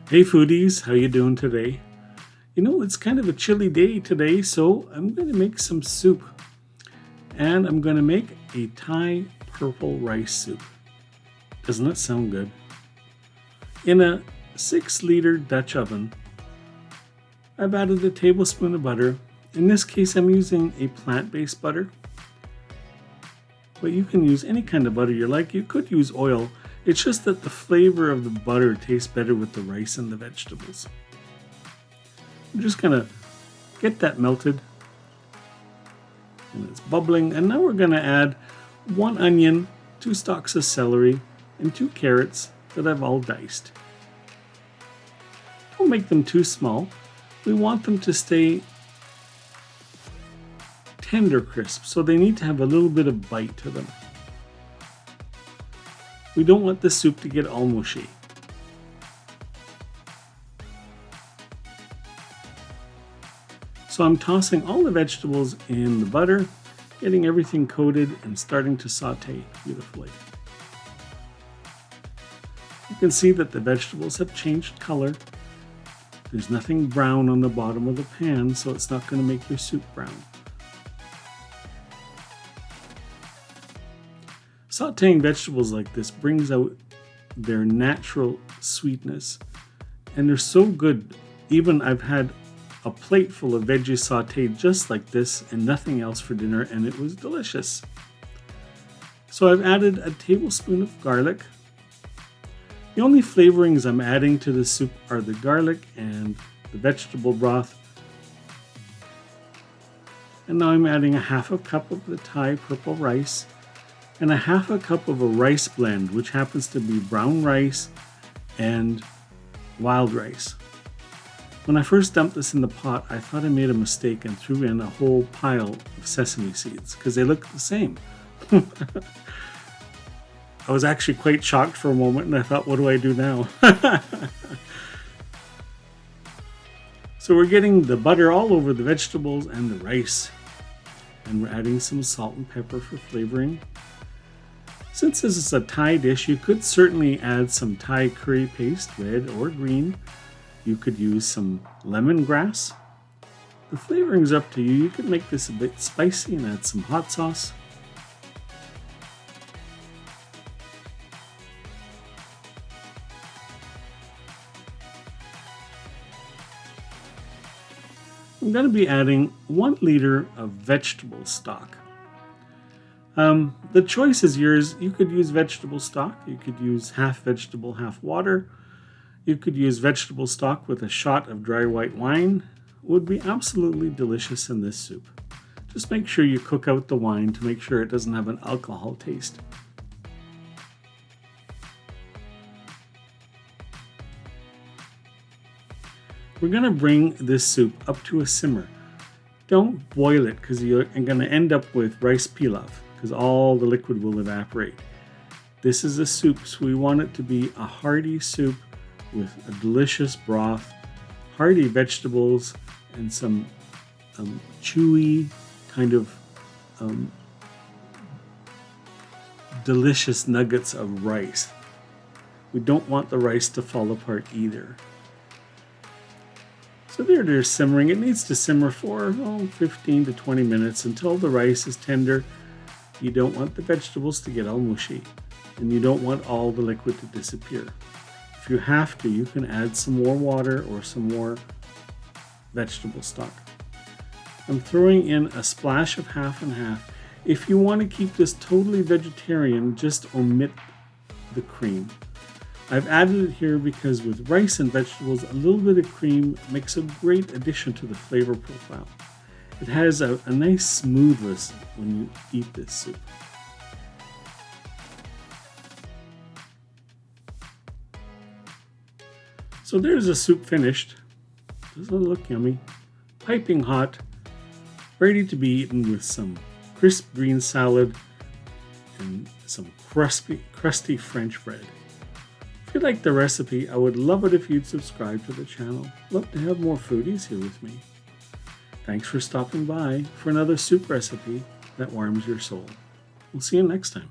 Hey foodies, how you doing today? You know, it's kind of a chilly day today, so I'm going to make some soup. And I'm going to make a Thai purple rice soup. Doesn't that sound good? In a 6-liter Dutch oven, I've added a tablespoon of butter. In this case, I'm using a plant-based butter. But you can use any kind of butter you like. You could use oil. It's just that the flavor of the butter tastes better with the rice and the vegetables. I'm just gonna get that melted. And it's bubbling. And now we're gonna add 1 onion, 2 stalks of celery, and 2 carrots that I've all diced. Don't make them too small. We want them to stay tender crisp, so they need to have a little bit of bite to them. We don't want the soup to get all mushy. So I'm tossing all the vegetables in the butter, getting everything coated and starting to saute beautifully. You can see that the vegetables have changed color. There's nothing brown on the bottom of the pan, so it's not going to make your soup brown. Sauteing vegetables like this brings out their natural sweetness, and they're so good. Even I've had a plate full of veggies sauteed just like this and nothing else for dinner, and it was delicious. So I've added a tablespoon of garlic. The only flavorings I'm adding to the soup are the garlic and the vegetable broth. And now I'm adding a 1/2 cup of the Thai purple rice and a 1/2 cup of a rice blend, which happens to be brown rice and wild rice. When I first dumped this in the pot, I thought I made a mistake and threw in a whole pile of sesame seeds because they look the same. I was actually quite shocked for a moment and I thought, what do I do now? So we're getting the butter all over the vegetables and the rice. And we're adding some salt and pepper for flavoring. Since this is a Thai dish, you could certainly add some Thai curry paste, red or green. You could use some lemongrass. The flavoring's up to you. You could make this a bit spicy and add some hot sauce. I'm going to be adding 1 liter of vegetable stock. The choice is yours. You could use vegetable stock. You could use half vegetable, half water. You could use vegetable stock with a shot of dry white wine. It would be absolutely delicious in this soup. Just make sure you cook out the wine to make sure it doesn't have an alcohol taste. We're going to bring this soup up to a simmer. Don't boil it because you're going to end up with rice pilaf because all the liquid will evaporate. This is a soup, so we want it to be a hearty soup with a delicious broth, hearty vegetables, and some chewy kind of delicious nuggets of rice. We don't want the rice to fall apart either. So they're simmering. It needs to simmer for 15 to 20 minutes until the rice is tender. You don't want the vegetables to get all mushy, and you don't want all the liquid to disappear. If you have to, you can add some more water or some more vegetable stock. I'm throwing in a splash of half and half. If you want to keep this totally vegetarian, just omit the cream. I've added it here because with rice and vegetables, a little bit of cream makes a great addition to the flavor profile. It has a nice smoothness when you eat this soup. So there's the soup finished. Doesn't it look yummy? Piping hot, ready to be eaten with some crisp green salad and some crusty French bread. If you like the recipe, I would love it if you'd subscribe to the channel. Love to have more foodies here with me. Thanks for stopping by for another soup recipe that warms your soul. We'll see you next time.